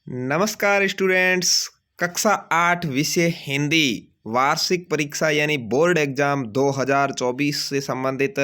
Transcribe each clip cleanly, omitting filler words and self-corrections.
नमस्कार स्टूडेंट्स। कक्षा 8 विषय हिंदी वार्षिक परीक्षा यानी बोर्ड एग्जाम 2024 से संबंधित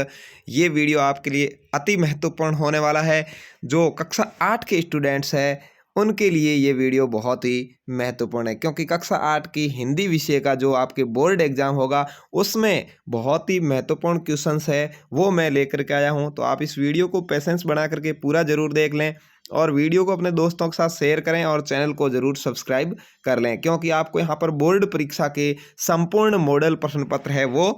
ये वीडियो आपके लिए अति महत्वपूर्ण होने वाला है। जो कक्षा 8 के स्टूडेंट्स हैं उनके लिए ये वीडियो बहुत ही महत्वपूर्ण है, क्योंकि कक्षा 8 की हिंदी विषय का जो आपके बोर्ड एग्जाम होगा उसमें बहुत ही महत्वपूर्ण क्वेश्चंस है वो मैं लेकर के आया हूँ। तो आप इस वीडियो को पेशेंस बना करके पूरा ज़रूर देख लें और वीडियो को अपने दोस्तों के साथ शेयर करें और चैनल को ज़रूर सब्सक्राइब कर लें, क्योंकि आपको यहाँ पर बोर्ड परीक्षा के संपूर्ण मॉडल प्रश्न पत्र है वो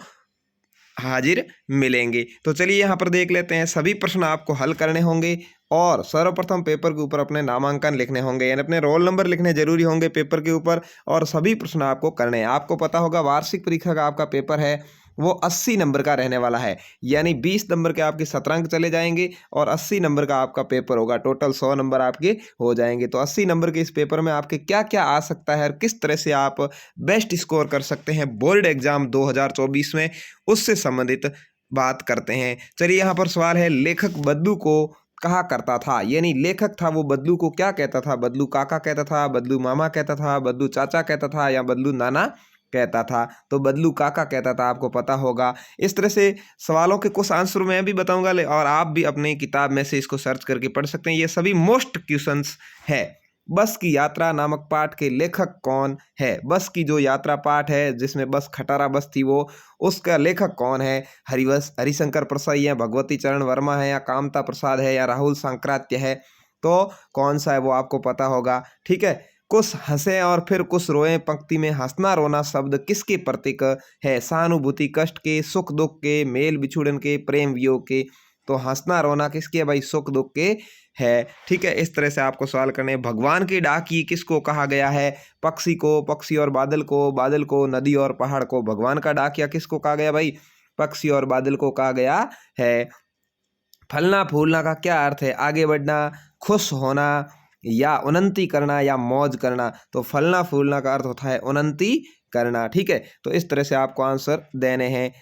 हाजिर मिलेंगे। तो चलिए यहाँ पर देख लेते हैं। सभी प्रश्न आपको हल करने होंगे और सर्वप्रथम पेपर के ऊपर अपने नामांकन लिखने होंगे, यानी अपने रोल नंबर लिखने जरूरी होंगे पेपर के ऊपर, और सभी प्रश्न आपको करने हैं। आपको पता होगा वार्षिक परीक्षा का आपका पेपर है वो 80 नंबर का रहने वाला है, यानी 20 नंबर के आपके शतरंक चले जाएंगे और 80 नंबर का आपका पेपर होगा। टोटल 100 नंबर आपके हो जाएंगे। तो 80 नंबर के इस पेपर में आपके क्या क्या आ सकता है और किस तरह से आप बेस्ट स्कोर कर सकते हैं बोर्ड एग्जाम 2024 में, उससे संबंधित बात करते हैं। चलिए यहाँ पर सवाल है, लेखक बदलू को कहा करता था, यानी लेखक था वो बदलू को क्या कहता था? बदलू काका कहता था, बदलू मामा कहता था, बदलू चाचा कहता था, या बदलू नाना कहता था? तो बदलू काका कहता था, आपको पता होगा। इस तरह से सवालों के कुछ आंसर मैं भी बताऊंगा और आप भी अपनी किताब में से इसको सर्च करके पढ़ सकते हैं। ये सभी मोस्ट क्वेश्चंस है। बस की यात्रा नामक पाठ के लेखक कौन है? बस की जो यात्रा पाठ है जिसमें बस खटारा बस थी वो, उसका लेखक कौन है? हरिशंकर प्रसाद या भगवती चरण वर्मा है, या कामता प्रसाद है, या राहुल सांक्रात्य है? तो कौन सा है वो आपको पता होगा। ठीक है। कुछ हंसे और फिर कुछ रोए पंक्ति में हंसना रोना शब्द किसके प्रतीक है? सहानुभूति, कष्ट के, सुख दुख के, मेल बिछुड़न के, प्रेम वियोग के। तो हंसना रोना किसके है भाई? सुख दुख के है। ठीक है। इस तरह से आपको सवाल करने। भगवान की डाकी किसको कहा गया है? पक्षी को, पक्षी और बादल को, बादल को, नदी और पहाड़ को। भगवान का डाकिया किसको कहा गया भाई? पक्षी और बादल को कहा गया है। फलना फूलना का क्या अर्थ है? आगे बढ़ना, खुश होना, या उन्नति करना, या मौज करना। तो फलना फूलना का अर्थ होता है उन्नति करना। ठीक है। तो इस तरह से आपको आंसर देने हैं।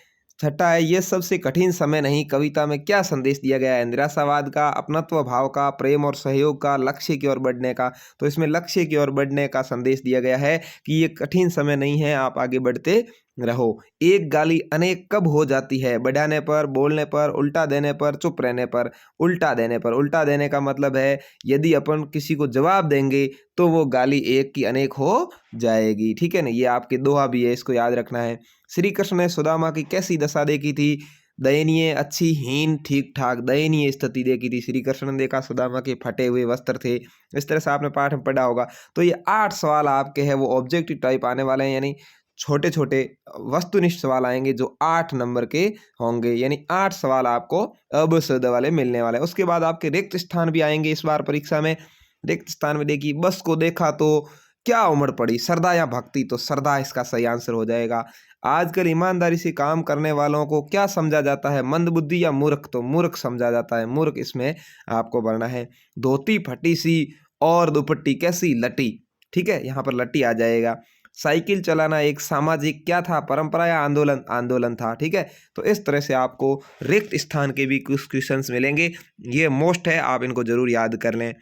छठा है, ये सबसे कठिन समय नहीं कविता में क्या संदेश दिया गया है? निराशावाद का, अपनत्व भाव का, प्रेम और सहयोग का, लक्ष्य की ओर बढ़ने का। तो इसमें लक्ष्य की ओर बढ़ने का संदेश दिया गया है कि ये कठिन समय नहीं है, आप आगे बढ़ते रहो। एक गाली अनेक कब हो जाती है? बढ़ाने पर, बोलने पर, उल्टा देने पर, चुप रहने पर। उल्टा देने पर। उल्टा देने का मतलब है यदि अपन किसी को जवाब देंगे तो वो गाली एक की अनेक हो जाएगी। ठीक है ना। ये आपके दोहा भी है, इसको याद रखना है। श्री कृष्ण ने सुदामा की कैसी दशा देखी थी? दयनीय, अच्छी, हीन, ठीक ठाक। दयनीय स्थिति देखी थी। श्री कृष्ण ने देखा सुदामा के फटे हुए वस्त्र थे। इस तरह से आपने पाठ में पढ़ा होगा। तो ये 8 सवाल आपके हैं वो ऑब्जेक्टिव टाइप आने वाले हैं, यानी छोटे छोटे वस्तुनिष्ठ सवाल आएंगे जो 8 नंबर के होंगे, यानी 8 सवाल आपको अबसद वाले मिलने वाले हैं। उसके बाद आपके रिक्त स्थान भी आएंगे इस बार परीक्षा में। रिक्त स्थान में देखिए, बस को देखा तो क्या उमड़ पड़ी? श्रद्धा या भक्ति? तो श्रद्धा इसका सही आंसर हो जाएगा। आजकल ईमानदारी से काम करने वालों को क्या समझा जाता है? मंदबुद्धि या मूर्ख? तो मूर्ख समझा जाता है, मूर्ख इसमें आपको भरना है। धोती फटी सी और दुपट्टी कैसी लटी? ठीक है, यहाँ पर लटी आ जाएगा। साइकिल चलाना एक सामाजिक क्या था? परंपरा या आंदोलन? आंदोलन था। ठीक है। तो इस तरह से आपको रिक्त स्थान के भी कुछ क्वेश्चंस मिलेंगे। ये मोस्ट है, आप इनको जरूर याद कर लें।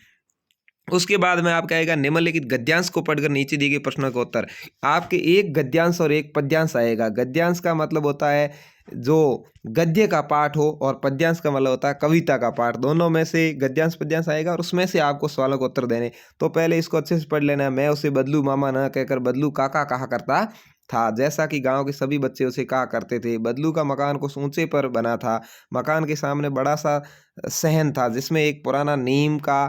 उसके बाद में आपका आएगा निम्नलिखित गद्यांश को पढ़कर नीचे दिए गए प्रश्नों का उत्तर। आपके एक गद्यांश और एक पद्यांश आएगा। गद्यांश का मतलब होता है जो गद्य का पाठ हो, और पद्यांश का मतलब होता है कविता का पाठ। दोनों में से गद्यांश पद्यांश आएगा और उसमें से आपको सवालों का उत्तर देने। तो पहले इसको अच्छे से पढ़ लेना। मैं उसे बदलू मामा न कहकर बदलू काका कहा करता था, जैसा कि गांव के सभी बच्चे उसे कहा करते थे। बदलू का मकान कुछ ऊंचे पर बना था। मकान के सामने बड़ा सा सहन था जिसमें एक पुराना नीम का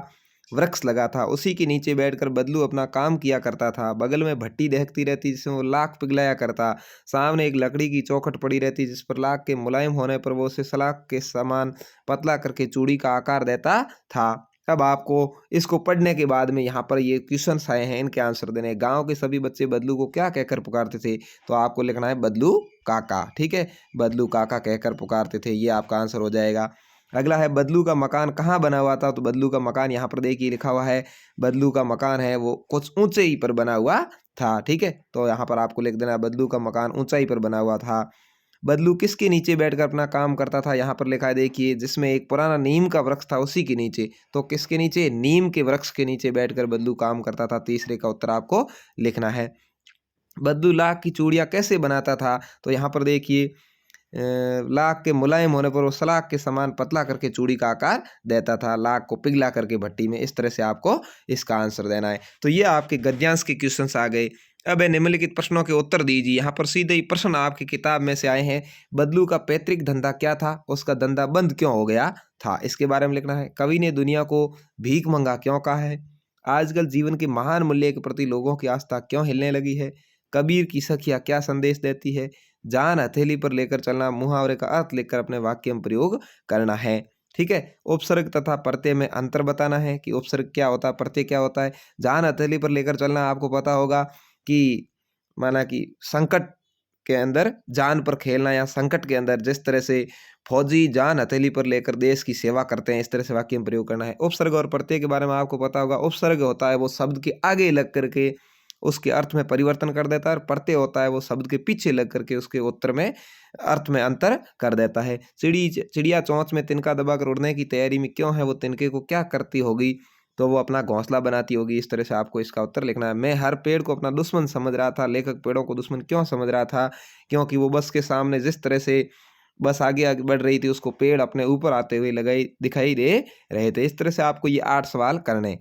वृक्ष लगा था। उसी के नीचे बैठकर बदलू अपना काम किया करता था। बगल में भट्टी दहकती रहती जिसमें वो लाख पिघलाया करता। सामने एक लकड़ी की चौखट पड़ी रहती जिस पर लाख के मुलायम होने पर वो उसे सलाख के समान पतला करके चूड़ी का आकार देता था। अब आपको इसको पढ़ने के बाद में यहाँ पर ये क्वेश्चंस आए हैं, इनके आंसर देने। गांव के सभी बच्चे बदलू को क्या कहकर पुकारते थे? तो आपको लिखना है बदलू काका। ठीक है, बदलू काका कहकर पुकारते थे, ये आपका आंसर हो जाएगा। अगला है, बदलू का मकान कहाँ बना हुआ था? तो बदलू का मकान यहाँ पर देखिए लिखा हुआ है। बदलू का मकान है वो कुछ ऊंचाई पर बना हुआ था। ठीक है, तो यहाँ पर आपको लिख देना बदलू का मकान ऊंचाई पर बना हुआ था। बदलू किसके नीचे बैठकर अपना काम करता था, यहाँ पर लिखा है देखिए, जिसमें एक पुराना नीम का वृक्ष था उसी के नीचे। तो किसके नीचे? नीम के वृक्ष के नीचे बैठकर बदलू काम करता था। तीसरे का उत्तर आपको लिखना है। बदलू लाख की चूड़ियाँ कैसे बनाता था? तो यहाँ पर देखिए लाख के मुलायम होने पर वो सलाख के समान पतला करके चूड़ी का आकार देता था, लाख को पिघला करके भट्टी में। इस तरह से आपको इसका आंसर देना है। तो ये आपके गद्यांश के क्वेश्चंस आ गए। अब निम्नलिखित प्रश्नों के उत्तर दीजिए। यहाँ पर सीधे ही प्रश्न आपकी किताब में से आए हैं। बदलू का पैतृक धंधा क्या था? उसका धंधा बंद क्यों हो गया था? इसके बारे में लिखना है। कवि ने दुनिया को भीख मंगा क्यों कहा है? आजकल जीवन के महान मूल्य के प्रति लोगों की आस्था क्यों हिलने लगी है? कबीर की सखिया क्या संदेश देती है? जान हथेली पर लेकर चलना मुहावरे का अर्थ लिखकर अपने वाक्य में प्रयोग करना है। ठीक है। उपसर्ग तथा प्रत्यय में अंतर बताना है कि उपसर्ग क्या होता है, प्रत्यय क्या होता है। जान हथेली पर लेकर चलना आपको पता होगा कि माना कि संकट के अंदर जान पर खेलना, या संकट के अंदर जिस तरह से फौजी जान हथेली पर लेकर देश की सेवा करते हैं, इस तरह से वाक्य में प्रयोग करना है। उपसर्ग और प्रत्यय के बारे में आपको पता होगा। उपसर्ग होता है वो शब्द के आगे लग करके उसके अर्थ में परिवर्तन कर देता है, और प्रत्यय होता है वो शब्द के पीछे लग करके उसके उत्तर में अर्थ में अंतर कर देता है। चिड़िया चोंच में तिनका दबाकर उड़ने की तैयारी में क्यों है? वो तिनके को क्या करती होगी? तो वो अपना घोंसला बनाती होगी। इस तरह से आपको इसका उत्तर लिखना है। मैं हर पेड़ को अपना दुश्मन समझ रहा था। लेखक पेड़ों को दुश्मन क्यों समझ रहा था? क्योंकि वो बस के सामने जिस तरह से बस आगे आगे बढ़ रही थी, उसको पेड़ अपने ऊपर आते हुए दिखाई दे रहे थे। इस तरह से आपको ये 8 सवाल करने।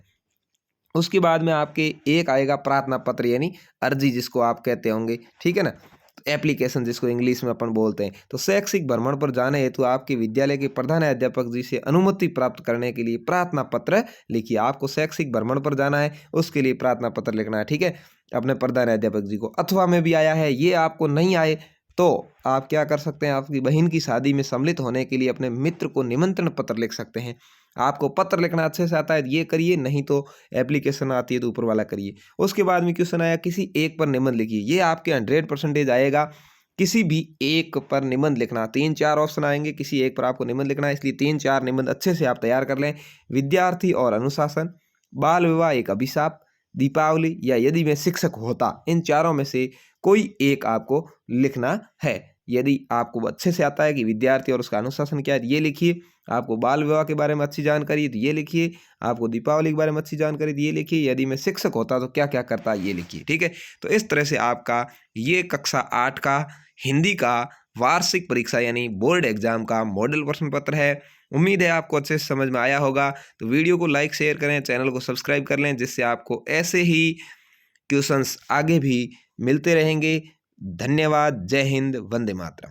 उसके बाद में आपके एक आएगा प्रार्थना पत्र, यानी अर्जी जिसको आप कहते होंगे, ठीक है ना, एप्लीकेशन जिसको इंग्लिश में अपन बोलते हैं। तो शैक्षिक भ्रमण पर जाने हेतु आपके विद्यालय के प्रधान अध्यापक जी से अनुमति प्राप्त करने के लिए प्रार्थना पत्र लिखिए। आपको शैक्षिक भ्रमण पर जाना है, उसके लिए प्रार्थना पत्र लिखना है। ठीक है, अपने प्रधान अध्यापक जी को। अथवा में भी आया है, ये आपको नहीं आए तो आप क्या कर सकते हैं? आपकी बहन की शादी में सम्मिलित होने के लिए अपने मित्र को निमंत्रण पत्र लिख सकते हैं। आपको पत्र लिखना अच्छे से आता है, ये करिए, नहीं तो एप्लीकेशन आती है तो ऊपर वाला करिए। उसके बाद में क्वेश्चन आया, किसी एक पर निबंध लिखिए। ये आपके 100% आएगा। किसी भी एक पर निबंध लिखना। 3-4 ऑप्शन आएंगे, किसी एक पर आपको निबंध लिखना है, इसलिए 3-4 निबंध अच्छे से आप तैयार कर लें। विद्यार्थी और अनुशासन, बाल विवाह एक अभिशाप, दीपावली, या यदि मैं शिक्षक होता। इन चारों में से कोई एक आपको लिखना है। यदि आपको अच्छे से आता है कि विद्यार्थी और उसका अनुशासन क्या है, ये लिखिए। आपको बाल विवाह के बारे में अच्छी जानकारी है तो ये लिखिए। आपको दीपावली के बारे में अच्छी जानकारी तो ये लिखिए। यदि मैं शिक्षक होता तो क्या क्या करता, ये लिखिए। ठीक है, तो इस तरह से आपका ये कक्षा 8 का हिंदी का वार्षिक परीक्षा यानी बोर्ड एग्जाम का मॉडल प्रश्न पत्र है। उम्मीद है आपको अच्छे से समझ में आया होगा। तो वीडियो को लाइक शेयर करें, चैनल को सब्सक्राइब कर लें, जिससे आपको ऐसे ही क्वेश्चंस आगे भी मिलते रहेंगे। धन्यवाद। जय हिंद। वंदे मातरम।